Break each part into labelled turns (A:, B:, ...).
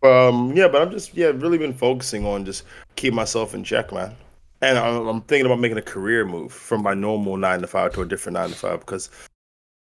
A: Yeah, but I'm just really been focusing on just keep myself in check, man. And I'm thinking about making a career move from my normal 9 to 5 to a different 9 to 5 because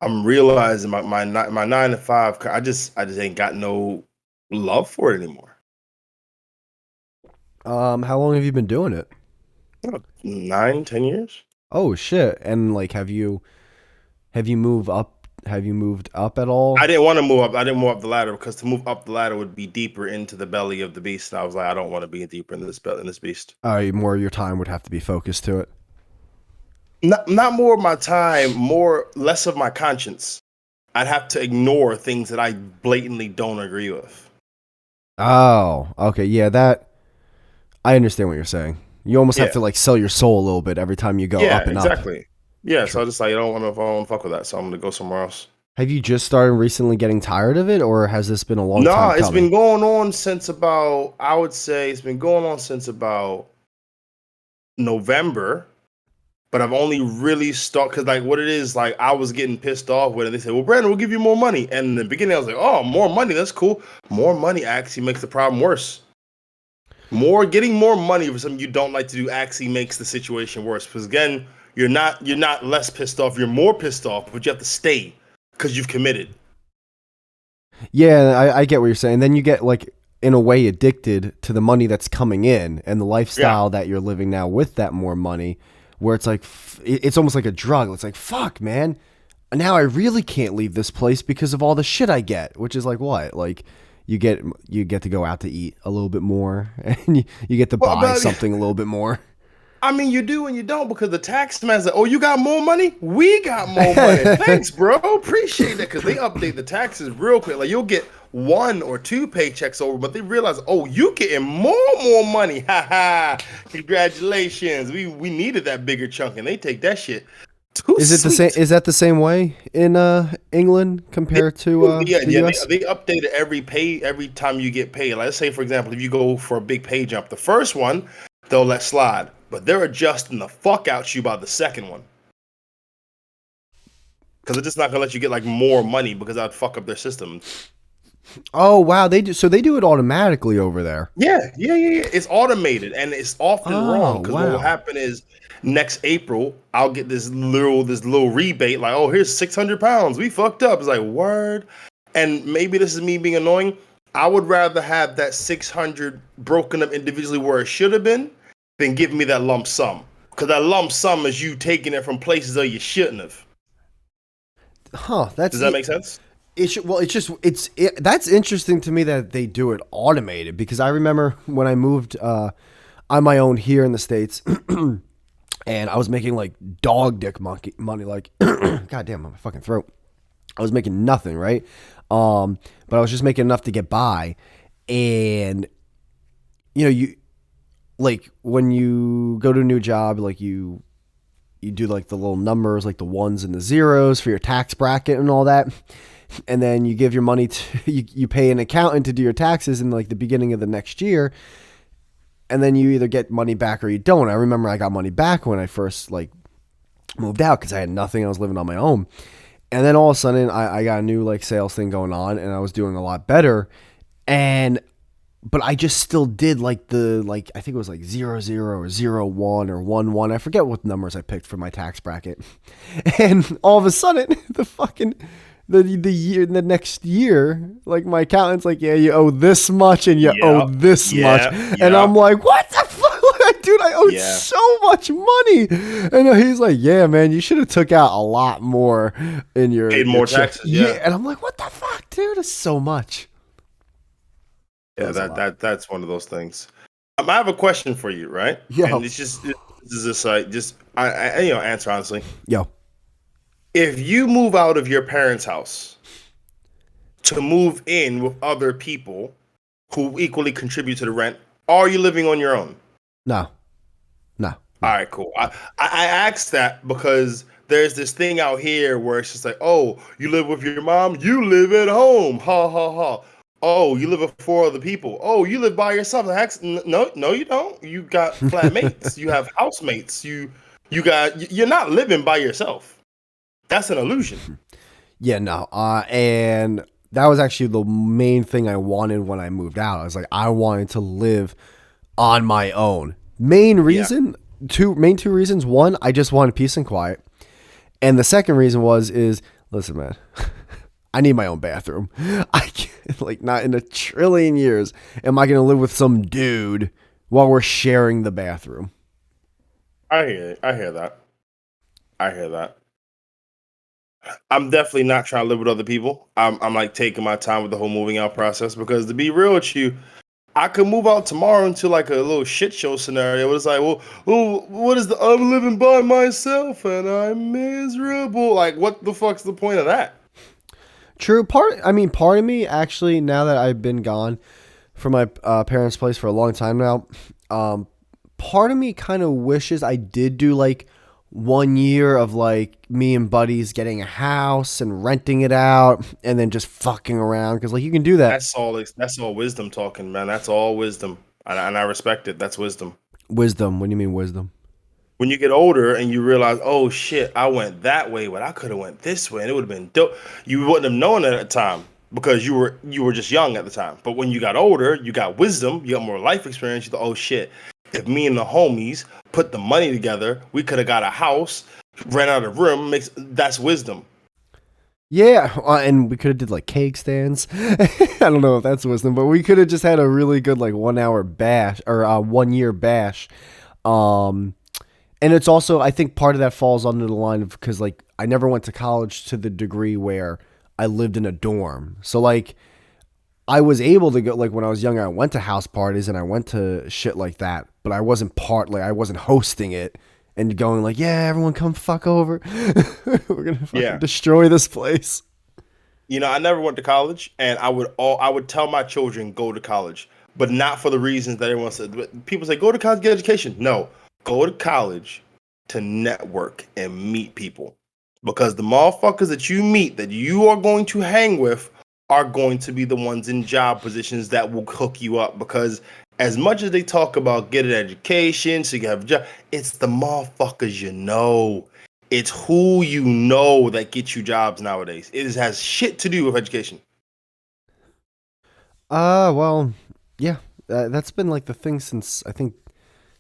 A: I'm realizing my 9 to 5 I just ain't got no love for it anymore.
B: How long have you been doing it?
A: 9, 10 years.
B: Oh shit. And like have you moved up at
A: I
B: all?
A: didn't want to move up. I didn't move up the ladder because to move up the ladder would be deeper into the belly of the beast. And I was like, I don't want to be deeper in this beast.
B: More of your time would have to be focused to it.
A: Not more of my time, more less of my conscience. I'd have to ignore things that I blatantly don't agree with.
B: Oh, okay. Yeah, that I understand what you're saying. You almost have
A: Yeah,
B: to like sell your soul a little bit every time you go
A: yeah,
B: up and up.
A: exactly. Yeah, so
B: True.
A: I just like I don't want to fuck with that, so I'm gonna go somewhere else.
B: Have you just started recently getting tired of it, or has this been a long
A: No,
B: time
A: it's
B: coming?
A: been going on since about I would say it's been going on since about November. But I've only really stuck because like what it is, like I was getting pissed off with it. They said, "Well, Brandon, we'll give you more money." And in the beginning, I was like, "Oh, more money, that's cool." More money actually makes the problem worse. Getting more money for something you don't like to do actually makes the situation worse. Because again, you're not less pissed off, you're more pissed off, but you have to stay because you've committed.
B: Yeah, I get what you're saying. Then you get like in a way addicted to the money that's coming in and the
A: Yeah.
B: lifestyle that you're living now with that more money, where it's like it's almost like a drug. It's like fuck, man. Now I really can't leave this place because of all the shit I get, which is like what? Like you get to go out to eat a little bit more and you get to
A: Well,
B: buy
A: but
B: something a little bit more.
A: I mean, you do and you don't because the tax man's like, "Oh, you got more money? We got more money. Thanks, bro. Appreciate that." Because they update the taxes real quick. Like you'll get 1 or 2 paychecks over, but they realize, "Oh, you getting more money? Ha ha! Congratulations. We needed that bigger chunk, and they take that shit too
B: Is it the same?
A: sweet."
B: Is that the same way in England
A: They
B: compared to
A: yeah,
B: the
A: yeah,
B: U.S.?
A: they update it every time you get paid. Like, let's say, for example, if you go for a big pay jump, the first one they'll let slide, but they're adjusting the fuck out you by the second one because they're just not gonna let you get like more money because that'd fuck up their system.
B: Oh wow, they do. So they do it automatically over there.
A: Yeah. It's automated and it's often wrong
B: Oh
A: because what will
B: wow.
A: happen is next April I'll get this little rebate like, oh, here's 600 pounds. We fucked up. It's like word, and maybe this is me being annoying. I would rather have that 600 broken up individually where it should have been than give me that lump sum because that lump sum is you taking it from places that you shouldn't have.
B: Huh?
A: Does that make sense?
B: Well, it's just that's interesting to me that they do it automated because I remember when I moved on my own here in the states, and I was making like dog dick monkey money, like goddamn my fucking throat. I was making nothing, right? But I was just making enough to get by, and you like when you go to a new job, like you do like the little numbers, like the ones and the zeros for your tax bracket and all that. And then you give your money to you pay an accountant to do your taxes in like the beginning of the next year, and then you either get money back or you don't. I remember I got money back when I first like moved out because I had nothing. I was living on my own, and then all of a sudden I got a new like sales thing going on, and I was doing a lot better. And but I just still did like the like I think it was like 00 or 01 or 11. I forget what numbers I picked for my tax bracket. And all of a sudden, the next year, like my accountant's like, yeah, you owe this much and you owe
A: Yeah,
B: this much, and
A: yeah,
B: I'm like, what the fuck? Dude, I owed
A: yeah.
B: so much money, and he's like, "Yeah, man, you should have took out a lot more in your
A: Paid
B: your
A: more
B: check."
A: taxes.
B: Yeah,
A: Yeah.
B: and I'm like, "What the fuck, dude? It's so much." It
A: Yeah,
B: was a
A: that
B: lot.
A: that that's one of those things. I have a question for you, right? And
B: Yo,
A: this is just like just I answer honestly.
B: yo,
A: If you move out of your parents' house to move in with other people who equally contribute to the rent, are you living on your own?
B: no, no,
A: All
B: no.
A: right, cool. I asked that because there's this thing out here where it's just like, oh, you live with your mom, you live at home, ha ha ha. Oh, you live with 4 other people. Oh, you live by yourself. No, no, you don't. You got flatmates. You have housemates. You're not living by yourself. That's an illusion.
B: Yeah, no. And that was actually the main thing I wanted when I moved out. I was like, I wanted to live on my own. Main reason, two reasons. One, I just wanted peace and quiet. And the second reason is listen, man, I need my own bathroom. I can't, like, not in a trillion years am I going to live with some dude while we're sharing the bathroom.
A: I hear that. I hear that. I'm definitely not trying to live with other people. I'm like taking my time with the whole moving out process because to be real with you, I could move out tomorrow into like a little shit show scenario. It's like, well, what is the I'm living by myself and I'm miserable. Like, what the fuck's the point of that?
B: True. Part of me actually, now that I've been gone from my parents' place for a long time now, part of me kind of wishes I did do like 1 year of like me and buddies getting a house and renting it out and then just fucking around because like you can do that.
A: That's all wisdom talking, man. That's all wisdom, and I respect it. That's wisdom.
B: Wisdom. What do you mean wisdom?
A: When you get older and you realize, oh shit, I went that way, but I could have went this way, and it would have been dope. You wouldn't have known it at the time because you were just young at the time. But when you got older, you got wisdom, you got more life experience. You thought, oh shit, if me and the homies put the money together, we could have got a house, rent out a room. That's wisdom.
B: Yeah, and we could have did like cake stands. I don't know if that's wisdom, but we could have just had a really good like 1 hour bash or 1 year bash. And it's also, I think part of that falls under the line of because like I never went to college to the degree where I lived in a dorm. So like I was able to go, like when I was younger, I went to house parties and I went to shit like that, but I wasn't I wasn't hosting it and going like, yeah, everyone come fuck over. We're going to fucking destroy this place.
A: You know, I never went to college and I would tell my children go to college, but not for the reasons that everyone said. People say go to college, get education. No, go to college to network and meet people because the motherfuckers that you meet that you are going to hang with are going to be the ones in job positions that will hook you up because as much as they talk about get an education so you can have a job, it's the motherfuckers you know. It's who you know that gets you jobs nowadays. Has shit to do with education.
B: Well, yeah, that's been like the thing since I think,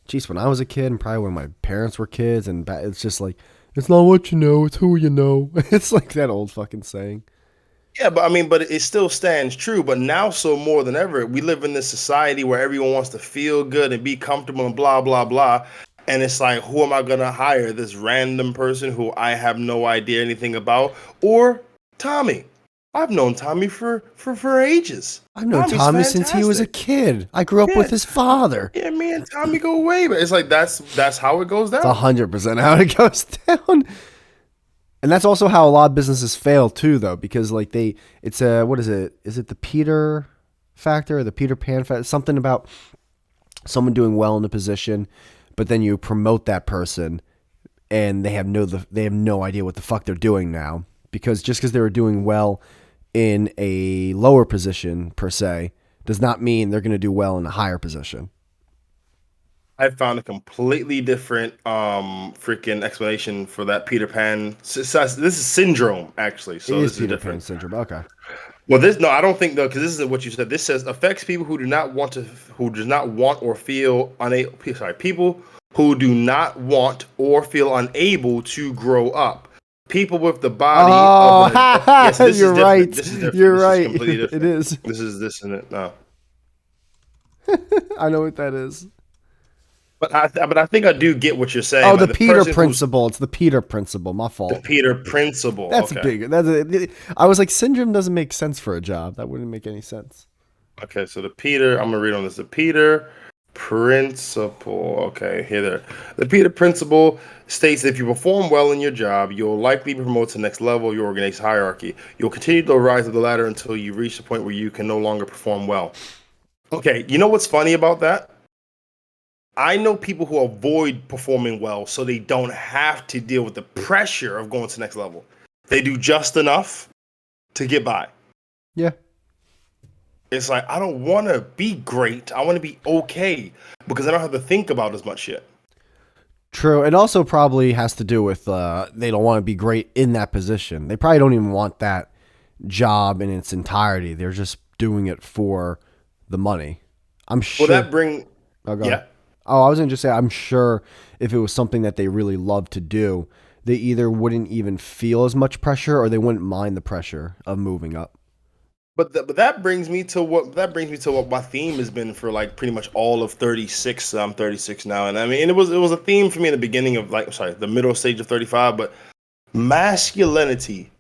B: geez, when I was a kid and probably when my parents were kids, and it's just like, it's not what you know, it's who you know. It's like that old fucking saying.
A: Yeah, but it still stands true. But now, so more than ever, we live in this society where everyone wants to feel good and be comfortable and blah, blah, blah. And it's like, who am I going to hire? This random person who I have no idea anything about? Or Tommy? I've known Tommy for ages.
B: I've known Tommy since he was a kid. I grew up with his father.
A: Yeah, me and Tommy go way back. It's like, that's how it goes down.
B: It's 100% how it goes down. And that's also how a lot of businesses fail too, though, because like it's a, what is it? Is it the Peter factor or the Peter Pan factor? Something about someone doing well in a position, but then you promote that person, and they have no idea what the fuck they're doing now, because just because they were doing well in a lower position per se does not mean they're going to do well in a higher position.
A: I found a completely different freaking explanation for that Peter Pan. This is syndrome, actually. So this is
B: Peter
A: different.
B: Pan syndrome. Okay.
A: Well, I don't think though, because this is what you said. This says affects people who do not want or feel unable. Sorry, people who do not want or feel unable to grow up. People with the body.
B: Oh,
A: yes,
B: you're right.
A: This is different.
B: You're right.
A: Is completely different.
B: It is.
A: This is this and it. No.
B: I know what that is.
A: But I think I do get what you're saying.
B: Oh,
A: like
B: the Peter principle. It's the Peter principle. My fault.
A: The Peter principle.
B: That's
A: okay.
B: big. I was like, syndrome doesn't make sense for a job. That wouldn't make any sense.
A: Okay, so I'm gonna read on this. The Peter principle. Okay, here there. The Peter principle states that if you perform well in your job, you'll likely be promoted to the next level of your organization's hierarchy. You'll continue to rise up the ladder until you reach the point where you can no longer perform well. Okay, you know what's funny about that? I know people who avoid performing well so they don't have to deal with the pressure of going to the next level. They do just enough to get by.
B: Yeah.
A: It's like, I don't want to be great. I want to be okay because I don't have to think about as much shit.
B: True. It also probably has to do with they don't want to be great in that position. They probably don't even want that job in its entirety. They're just doing it for the money. I'm
A: Well,
B: sure.
A: that bring
B: Oh, go ahead.
A: yeah.
B: Oh, I was gonna just say, I'm sure if it was something that they really love to do, they either wouldn't even feel as much pressure or they wouldn't mind the pressure of moving up.
A: But that brings me to what my theme has been for like pretty much all of 36. I'm 36 now, and I mean, and it was a theme for me in the beginning of like, sorry, the middle stage of 35. But masculinity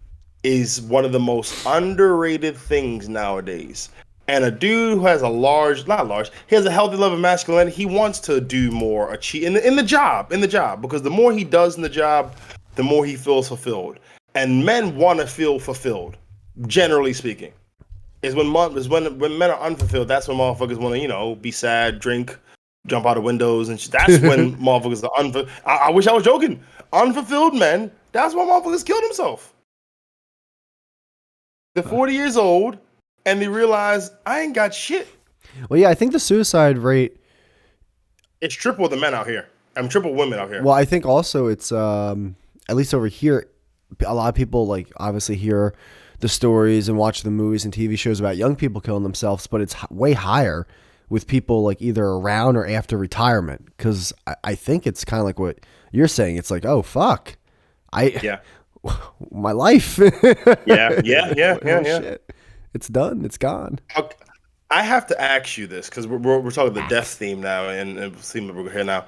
A: is one of the most underrated things nowadays. And a dude who has a large, not large, he has a healthy level of masculinity. He wants to do more, achieve in the job, because the more he does in the job, the more he feels fulfilled. And men want to feel fulfilled, generally speaking. Is when men are unfulfilled. That's when motherfuckers want to be sad, drink, jump out of windows, and that's when motherfuckers are unfulfilled. I wish I was joking. Unfulfilled men. That's why motherfuckers killed himself. They're 40 years old and they realize I ain't got shit.
B: Well, yeah, I think the suicide rate.
A: It's triple the men out here. I'm triple women out here.
B: Well, I think also it's at least over here, a lot of people like obviously hear the stories and watch the movies and TV shows about young people killing themselves, but it's way higher with people like either around or after retirement. Because I think it's kind of like what you're saying. It's like, oh fuck, I
A: Yeah.
B: my life.
A: Yeah.
B: Shit. It's done. It's gone.
A: I have to ask you this because we're talking the death theme now and theme we're here now.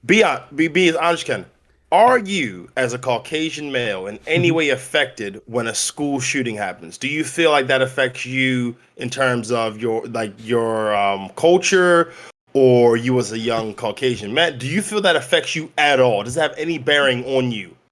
A: Be as honest you can. Are you, as a Caucasian male, in any way affected when a school shooting happens? Do you feel like that affects you in terms of your culture, or you as a young Caucasian man? Do you feel that affects you at all? Does it have any bearing on you?